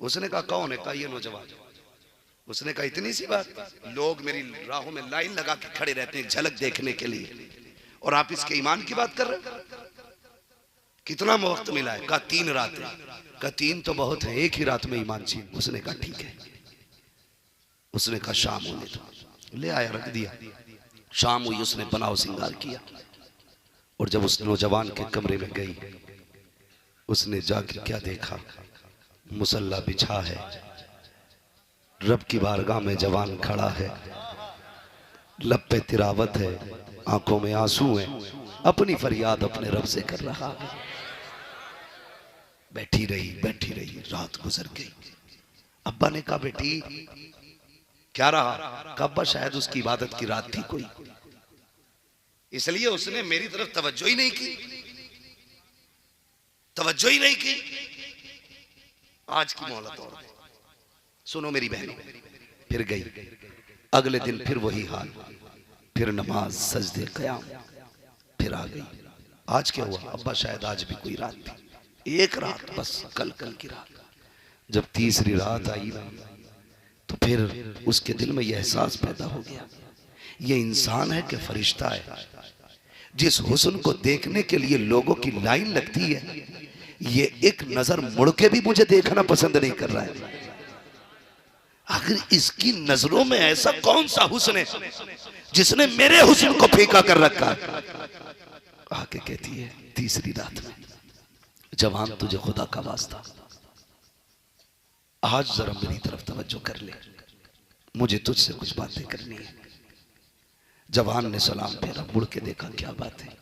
उसने कहा कौन है? कहा ये नौजवान। उसने कहा इतनी सी बात, लोग मेरी राहों में लाइन लगा के खड़े रहते हैं झलक देखने के लिए, और आप इसके ईमान की बात कर रहे हो? कितना वक्त मिला है? कहा 3 रातें। कहा 3 तो बहुत है, एक ही रात में ईमान छीन। उसने कहा ठीक है। उसने कहा शाम होने दो। ले आया, रख दिया। शाम हुई, उसने बनाव सिंगार किया, और जब उस नौजवान के कमरे में गई, उसने जाकर क्या देखा? मुसल्ला बिछा है, रब की बारगाह में जवान खड़ा है, लब पे तिरावत है, आंखों में आंसू है, अपनी फरियाद अपने रब से कर रहा है। बैठी रही, रात गुजर गई। अब्बा ने कहा बेटी क्या रहा? कहा अब्बा शायद उसकी इबादत की रात थी कोई, इसलिए उसने मेरी तरफ तवज्जो ही नहीं की, तवज्जो ही नहीं की। आज की मोहलत और सुनो मेरी बहनों। फिर गई, अगले दिन फिर वही हाल, फिर नमाज सजदे क़याम, फिर आ गई। आज क्या हुआ? अब्बा शायद आज भी कोई रात थी, एक रात बस, कल की रात। जब तीसरी रात आई ना, तो फिर उसके दिल में यह एहसास पैदा हो गया, ये इंसान है कि फरिश्ता है? जिस हुस्न को देखने के लिए लोगों की लाइन लगती है, ये एक नजर मुड़ के भी मुझे देखना पसंद नहीं कर रहा है। आखिर इसकी नजरों में ऐसा कौन सा हुस्न है जिसने मेरे हुस्न को फीका कर रखा है? आके कहती है तीसरी रात में, जवान तुझे खुदा का वास्ता आज जरा मेरी तरफ तवज्जो कर ले, मुझे तुझसे कुछ बातें करनी है। जवान ने सलाम फेरा, मुड़ के देखा, क्या बात है?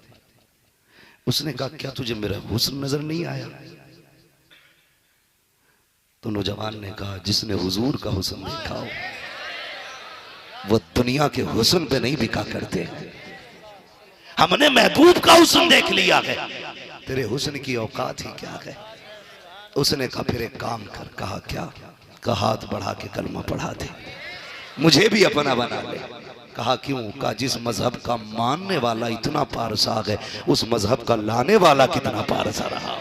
उसने कहा क्या तुझे मेरा हुस्न नजर नहीं आया? तो नौजवान ने कहा जिसने हुजूर का हुस्न देखा हो वो दुनिया के हुस्न पे नहीं बिका करते, हमने महबूब का हुस्न देख लिया है, तेरे हुस्न की औकात ही क्या है? उसने कहा फिर एक काम कर। कहा क्या? कहा हाथ बढ़ा के कलमा पढ़ा दे, मुझे भी अपना बना ले। कहा क्यों? कहा जिस मजहब का मानने वाला इतना पारसा है, उस मजहब का लाने वाला कितना पारसा रहा।